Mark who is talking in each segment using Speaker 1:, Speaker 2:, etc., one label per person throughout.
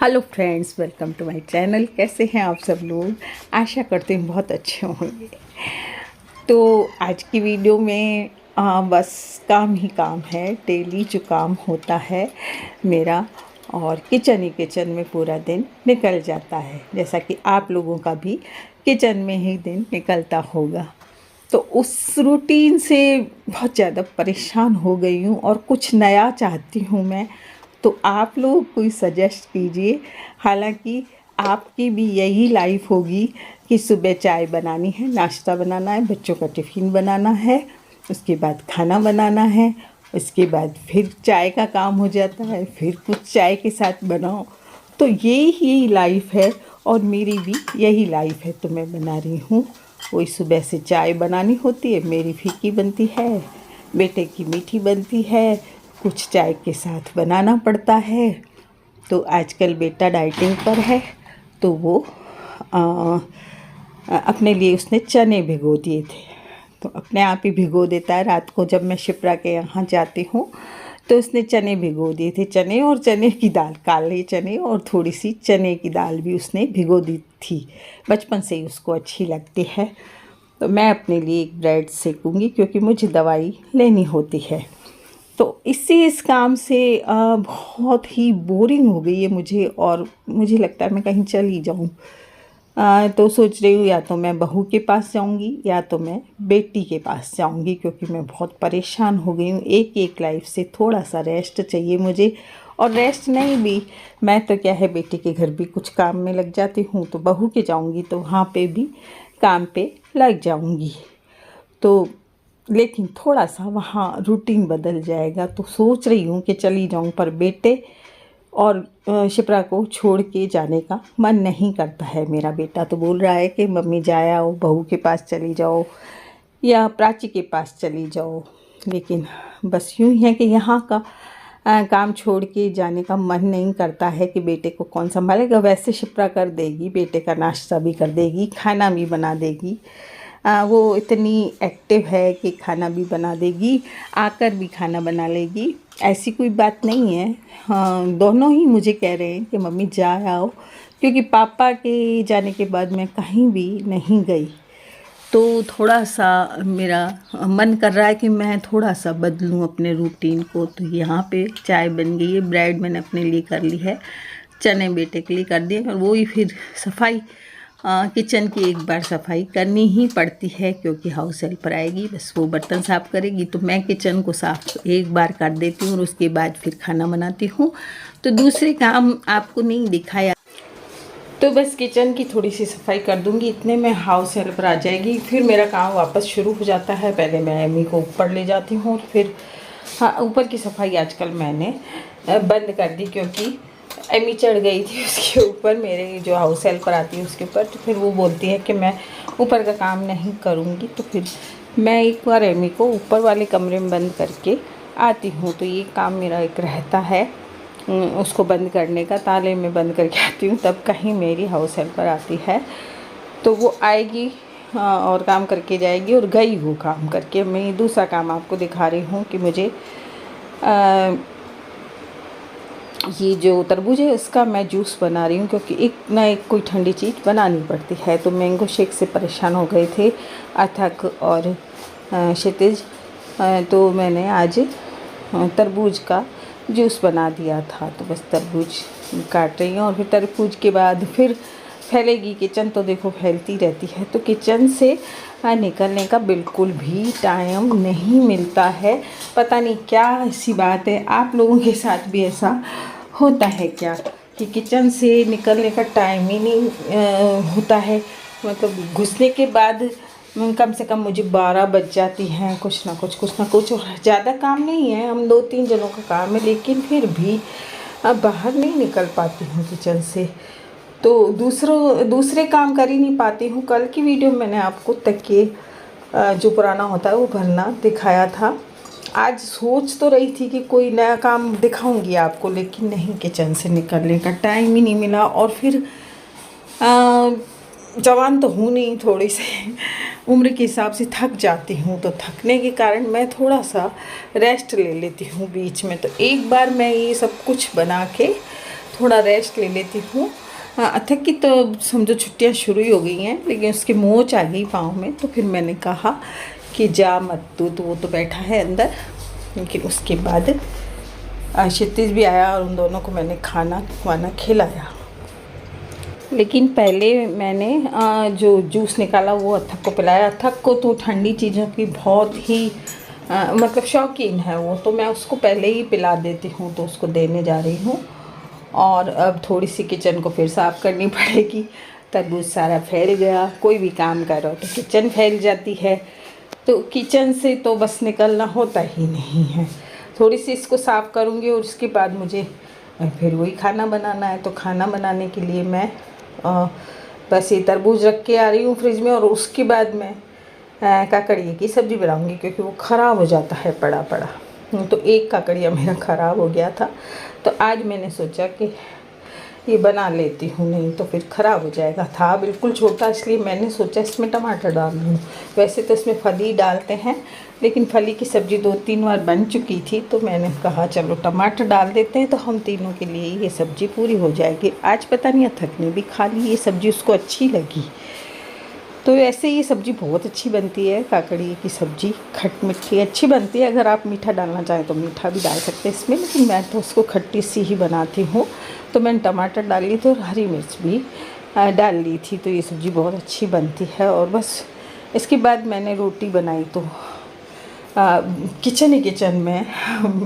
Speaker 1: Hello friends, welcome to my channel. कैसे हैं आप सब लोग? आशा करते हैं बहुत अच्छे होंगे। तो आज की वीडियो में बस काम ही काम है। डेली जो काम होता है मेरा, और किचन ही किचन में पूरा दिन निकल जाता है, जैसा कि आप लोगों का भी किचन में ही दिन निकलता होगा। तो उस रूटीन से बहुत ज़्यादा परेशान हो गई हूँ और कुछ नया चाहती हूँ मैं। तो आप लोग कोई सजेस्ट कीजिए। हालांकि आपकी भी यही लाइफ होगी कि सुबह चाय बनानी है, नाश्ता बनाना है, बच्चों का टिफ़िन बनाना है, उसके बाद खाना बनाना है, उसके बाद फिर चाय का काम हो जाता है, फिर कुछ चाय के साथ बनाओ। तो यही लाइफ है और मेरी भी यही लाइफ है। तो मैं बना रही हूँ, वही सुबह से चाय बनानी होती है, मेरी फीकी बनती है, बेटे की मीठी बनती है, कुछ चाय के साथ बनाना पड़ता है। तो आजकल बेटा डाइटिंग पर है, तो वो अपने लिए उसने चने भिगो दिए थे। तो अपने आप ही भिगो देता है। रात को जब मैं शिप्रा के यहाँ जाती हूँ तो उसने चने भिगो दिए थे। चने और चने की दाल, काले चने और थोड़ी सी चने की दाल भी उसने भिगो दी थी। बचपन से ही उसको अच्छी लगती है। तो मैं अपने लिए एक ब्रेड सेकूँगी क्योंकि मुझे दवाई लेनी होती है। तो इस काम से बहुत ही बोरिंग हो गई है मुझे, और मुझे लगता है मैं कहीं चली जाऊँ। तो सोच रही हूँ या तो मैं बहू के पास जाऊँगी या तो मैं बेटी के पास जाऊँगी, क्योंकि मैं बहुत परेशान हो गई हूँ। एक लाइफ से थोड़ा सा रेस्ट चाहिए मुझे। और रेस्ट नहीं भी, मैं तो क्या है, बेटी के घर भी कुछ काम में लग जाती हूँ, तो बहू के जाऊँगी तो वहाँ पे भी काम पे लग जाऊँगी। तो लेकिन थोड़ा सा वहाँ रूटीन बदल जाएगा। तो सोच रही हूँ कि चली जाऊँ, पर बेटे और शिप्रा को छोड़ के जाने का मन नहीं करता है। मेरा बेटा तो बोल रहा है कि मम्मी जाए आओ, बहू के पास चली जाओ या प्राची के पास चली जाओ। लेकिन बस यूँ ही है कि यहाँ का काम छोड़ के जाने का मन नहीं करता है कि बेटे को कौन संभालेगा। वैसे शिप्रा कर देगी, बेटे का नाश्ता भी कर देगी, खाना भी बना देगी। वो इतनी एक्टिव है कि खाना भी बना देगी, आकर भी खाना बना लेगी। ऐसी कोई बात नहीं है। हाँ, दोनों ही मुझे कह रहे हैं कि मम्मी जा आओ, क्योंकि पापा के जाने के बाद मैं कहीं भी नहीं गई। तो थोड़ा सा मेरा मन कर रहा है कि मैं थोड़ा सा बदलूं अपने रूटीन को। तो यहाँ पे चाय बन गई है, ब्रेड मैंने अपने लिए कर ली है, चने बेटे के लिए कर दिए। और वो ही फिर सफाई, किचन की एक बार सफाई करनी ही पड़ती है, क्योंकि हाउस हेल्पर आएगी, बस वो बर्तन साफ़ करेगी। तो मैं किचन को साफ़ एक बार कर देती हूँ और उसके बाद फिर खाना बनाती हूँ। तो दूसरे काम आपको नहीं दिखाया, तो बस किचन की थोड़ी सी सफाई कर दूंगी, इतने में हाउस हेल्पर आ जाएगी। फिर मेरा काम वापस शुरू हो जाता है। पहले मैं एमी को ऊपर ले जाती हूँ और फिर ऊपर की सफाई आजकल मैंने बंद कर दी, क्योंकि एमी चढ़ गई थी उसके ऊपर, मेरे जो हाउस हेल्पर आती है उसके ऊपर। तो फिर वो बोलती है कि मैं ऊपर का काम नहीं करूँगी। तो फिर मैं एक बार एमी को ऊपर वाले कमरे में बंद करके आती हूँ। तो ये काम मेरा एक रहता है, उसको बंद करने का। ताले में बंद करके आती हूँ, तब कहीं मेरी हाउस हेल्पर आती है तो वो आएगी और काम करके जाएगी, और गई वो काम करके। मैं दूसरा काम आपको दिखा रही हूँ कि मुझे ये जो तरबूज है इसका मैं जूस बना रही हूँ, क्योंकि एक ना एक कोई ठंडी चीज़ बनानी पड़ती है। तो मैंगो शेक से परेशान हो गए थे अथक और क्षितिज, तो मैंने आज तरबूज का जूस बना दिया था। तो बस तरबूज काट रही हूँ, और फिर तरबूज के बाद फिर फैलेगी किचन। तो देखो फैलती रहती है। तो किचन से निकलने का बिल्कुल भी टाइम नहीं मिलता है। पता नहीं क्या ऐसी बात है, आप लोगों के साथ भी ऐसा होता है क्या कि किचन से निकलने का टाइम ही नहीं होता है? मतलब घुसने के बाद कम से कम मुझे 12 बज जाती हैं। कुछ ना कुछ, और ज़्यादा काम नहीं है, हम 2-3 जनों का काम है, लेकिन फिर भी अब बाहर नहीं निकल पाती हूँ किचन से। तो दूसरे काम कर ही नहीं पाती हूँ। कल की वीडियो मैंने आपको तकिए जो पुराना होता है वो भरना दिखाया था। आज सोच तो रही थी कि कोई नया काम दिखाऊंगी आपको, लेकिन नहीं, किचन से निकलने का टाइम ही नहीं मिला। और फिर जवान तो हूँ नहीं, थोड़ी से उम्र के हिसाब से थक जाती हूँ। तो थकने के कारण मैं थोड़ा सा रेस्ट ले लेती हूँ बीच में। तो एक बार मैं ये सब कुछ बना के थोड़ा रेस्ट ले लेती हूँ। अथक की तो समझो छुट्टियाँ शुरू ही हो गई हैं, लेकिन उसकी मोच आ गई पाँव में, तो फिर मैंने कहा कि जा मत तू, तो वो तो बैठा है अंदर। लेकिन उसके बाद क्षितिज भी आया और उन दोनों को मैंने खाना वाना खिलाया। लेकिन पहले मैंने जो जूस निकाला वो अथक को पिलाया। अथक को तो ठंडी चीज़ों की बहुत ही मतलब शौकीन है वो, तो मैं उसको पहले ही पिला देती हूँ, तो उसको देने जा रही हूँ। और अब थोड़ी सी किचन को फिर साफ़ करनी पड़ेगी। तरबूज सारा फैल गया, कोई भी काम करो तो किचन फैल जाती है, तो किचन से तो बस निकलना होता ही नहीं है। थोड़ी सी इसको साफ़ करूँगी और उसके बाद मुझे फिर वही खाना बनाना है। तो खाना बनाने के लिए मैं बस ये तरबूज रख के आ रही हूँ फ्रिज में, और उसके बाद मैं काकड़िए की सब्ज़ी बनाऊँगी, क्योंकि वो ख़राब हो जाता है पड़ा पड़ा। तो एक काकड़िया मेरा ख़राब हो गया था, तो आज मैंने सोचा कि ये बना लेती हूँ, नहीं तो फिर ख़राब हो जाएगा। था बिल्कुल छोटा, इसलिए मैंने सोचा इसमें टमाटर डाल दूँ। वैसे तो इसमें फली डालते हैं, लेकिन फली की सब्ज़ी 2-3 बार बन चुकी थी, तो मैंने कहा चलो टमाटर डाल देते हैं, तो हम तीनों के लिए ये सब्ज़ी पूरी हो जाएगी। आज पता नहीं अथक ने भी खा ली ये सब्ज़ी, उसको अच्छी लगी। तो ऐसे ये सब्ज़ी बहुत अच्छी बनती है, काकड़ी की सब्ज़ी खट मिठी अच्छी बनती है। अगर आप मीठा डालना चाहें तो मीठा भी डाल सकते हैं इसमें, लेकिन मैं तो उसको खट्टी सी ही बनाती हूँ। तो मैंने टमाटर डाल ली थी और हरी मिर्च भी डाल ली थी, तो ये सब्ज़ी बहुत अच्छी बनती है। और बस इसके बाद मैंने रोटी बनाई, तो किचन में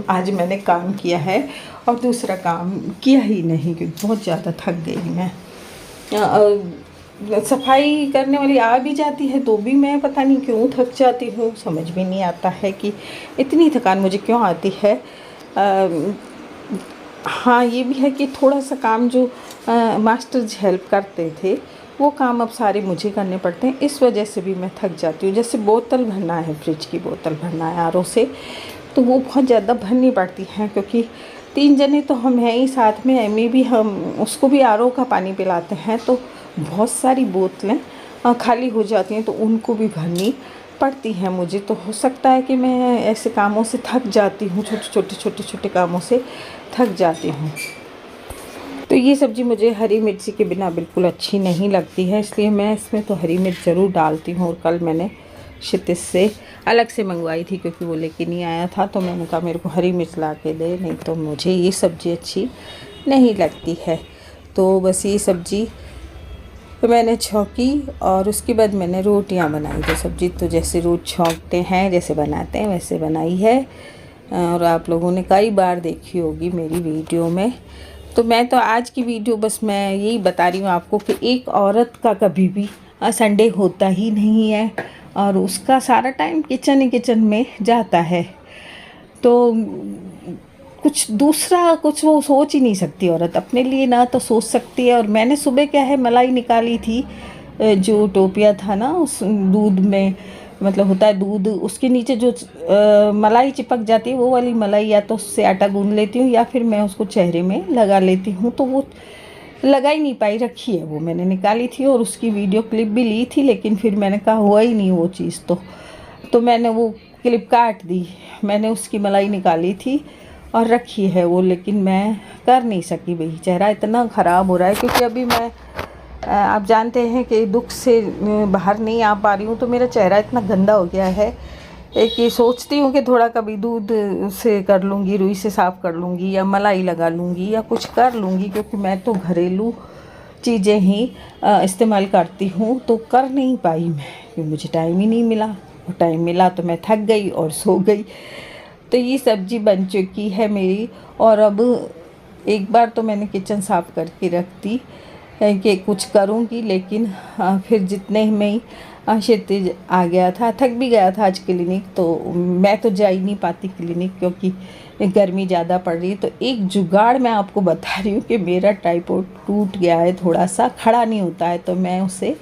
Speaker 1: आज मैंने काम किया है, और दूसरा काम किया ही नहीं, क्योंकि बहुत ज़्यादा थक गई मैं। सफाई करने वाली आ भी जाती है तो भी मैं पता नहीं क्यों थक जाती हूँ, समझ भी नहीं आता है कि इतनी थकान मुझे क्यों आती है। हाँ, ये भी है कि थोड़ा सा काम जो मास्टर जी हेल्प करते थे, वो काम अब सारे मुझे करने पड़ते हैं, इस वजह से भी मैं थक जाती हूँ। जैसे बोतल भरना है, फ्रिज की बोतल भरना है आरओ से, तो वो बहुत ज़्यादा भरनी पड़ती हैं, क्योंकि 3 जने तो हम हैं ही साथ में। एमी भी, हम उसको भी आरओ का पानी पिलाते हैं, तो बहुत सारी बोतलें खाली हो जाती हैं, तो उनको भी भरनी पड़ती हैं मुझे। तो हो सकता है कि मैं ऐसे कामों से थक जाती हूँ, छोटे छोटे कामों से थक जाती हूँ। तो ये सब्ज़ी मुझे हरी मिर्ची के बिना बिल्कुल अच्छी नहीं लगती है, इसलिए मैं इसमें तो हरी मिर्च ज़रूर डालती हूँ। और कल मैंने क्षितिज से अलग से मंगवाई थी, क्योंकि वो लेके नहीं आया था, तो मैंने कहा मेरे को हरी मिर्च ला के दे, नहीं तो मुझे ये सब्ज़ी अच्छी नहीं लगती है। तो बस ये सब्ज़ी तो मैंने छौंकी, और उसके बाद मैंने रोटियां बनाई। तो सब्ज़ी तो जैसे रोज़ छौंकते हैं, जैसे बनाते हैं, वैसे बनाई है, और आप लोगों ने कई बार देखी होगी मेरी वीडियो में। तो मैं तो आज की वीडियो बस मैं यही बता रही हूँ आपको कि एक औरत का कभी भी संडे होता ही नहीं है, और उसका सारा टाइम किचन ही किचन में जाता है। तो कुछ दूसरा कुछ वो सोच ही नहीं सकती औरत, अपने लिए ना तो सोच सकती है। और मैंने सुबह क्या है, मलाई निकाली थी, जो टोपिया था ना, उस दूध में मतलब होता है दूध, उसके नीचे जो मलाई चिपक जाती है, वो वाली मलाई या तो उससे आटा गूंद लेती हूँ, या फिर मैं उसको चेहरे में लगा लेती हूँ। तो वो लगा ही नहीं पाई, रखी है वो, मैंने निकाली थी और उसकी वीडियो क्लिप भी ली थी, लेकिन फिर मैंने कहा हुआ ही नहीं वो चीज़। तो मैंने वो क्लिप काट दी। मैंने उसकी मलाई निकाली थी और रखी है वो, लेकिन मैं कर नहीं सकी भाई, चेहरा इतना ख़राब हो रहा है, क्योंकि अभी मैं आप जानते हैं कि दुख से बाहर नहीं आ पा रही हूँ, तो मेरा चेहरा इतना गंदा हो गया है कि सोचती हूँ कि थोड़ा कभी दूध से कर लूँगी, रुई से साफ़ कर लूँगी, या मलाई लगा लूँगी, या कुछ कर लूँगी, क्योंकि मैं तो घरेलू चीज़ें ही इस्तेमाल करती हूँ। तो कर नहीं पाई मैं, क्योंकि मुझे टाइम ही नहीं मिला, और टाइम मिला तो मैं थक गई और सो गई। तो ये सब्ज़ी बन चुकी है मेरी, और अब एक बार तो मैंने किचन साफ़ करके रख दी कि कुछ करूँगी, लेकिन फिर जितने में ही क्षितिज आ गया था, थक भी गया था आज क्लिनिक, तो मैं तो जा ही नहीं पाती क्लिनिक, क्योंकि गर्मी ज़्यादा पड़ रही है। तो एक जुगाड़ मैं आपको बता रही हूँ कि मेरा ट्राइपॉड टूट गया है, थोड़ा सा खड़ा नहीं होता है, तो मैं उसे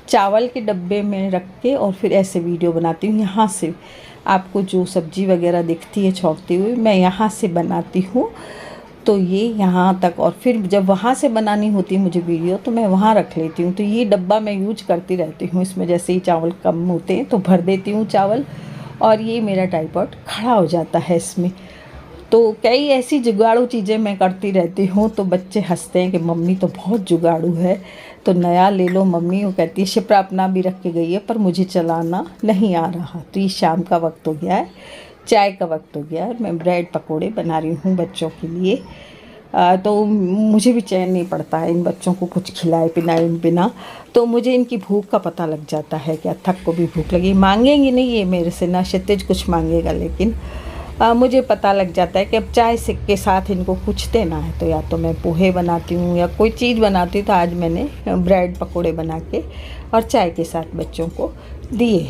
Speaker 1: चावल के डब्बे में रख के और फिर ऐसे वीडियो बनाती हूँ। यहाँ से आपको जो सब्ज़ी वगैरह दिखती है छौंकती हुई, मैं यहाँ से बनाती हूँ, तो ये यहाँ तक, और फिर जब वहाँ से बनानी होती है मुझे वीडियो, तो मैं वहाँ रख लेती हूँ। तो ये डब्बा मैं यूज करती रहती हूँ, इसमें जैसे ही चावल कम होते हैं तो भर देती हूँ चावल, और ये मेरा ट्राइपॉड खड़ा हो जाता है इसमें। तो कई ऐसी जुगाड़ू चीज़ें मैं करती रहती हूँ, तो बच्चे हंसते हैं कि मम्मी तो बहुत जुगाड़ू है, तो नया ले लो मम्मी। वो कहती है शिप्रा अपना भी रख के गई है पर मुझे चलाना नहीं आ रहा। तो ये शाम का वक्त हो गया है, चाय का वक्त हो गया है, मैं ब्रेड पकोड़े बना रही हूँ बच्चों के लिए। तो मुझे भी चैन नहीं पड़ता है इन बच्चों को कुछ खिलाए पिलाए बिना। तो मुझे इनकी भूख का पता लग जाता है कि अथक को भी भूख लगी। मांगेंगी नहीं ये मेरे से, ना क्षितिज कुछ मांगेगा, लेकिन मुझे पता लग जाता है कि अब चाय के साथ इनको कुछ देना है। तो या तो मैं पोहे बनाती हूँ या कोई चीज़ बनाती हूँ। तो आज मैंने ब्रेड पकोड़े बना के और चाय के साथ बच्चों को दिए।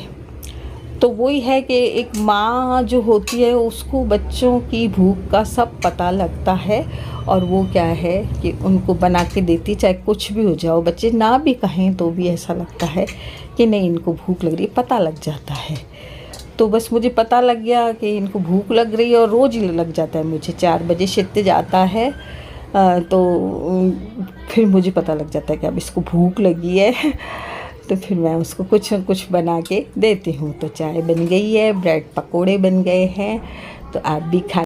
Speaker 1: तो वही है कि एक माँ जो होती है उसको बच्चों की भूख का सब पता लगता है, और वो क्या है कि उनको बना के देती, चाहे कुछ भी हो जाओ, बच्चे ना भी कहें तो भी ऐसा लगता है कि नहीं इनको भूख लग रही है, पता लग जाता है। तो बस मुझे पता लग गया कि इनको भूख लग रही है, और रोज़ ही लग जाता है मुझे। 4 बजे क्षितिज आता है तो फिर मुझे पता लग जाता है कि अब इसको भूख लगी है तो फिर मैं उसको कुछ न कुछ बना के देती हूँ। तो चाय बन गई है, ब्रेड पकोड़े बन गए हैं, तो आप भी खा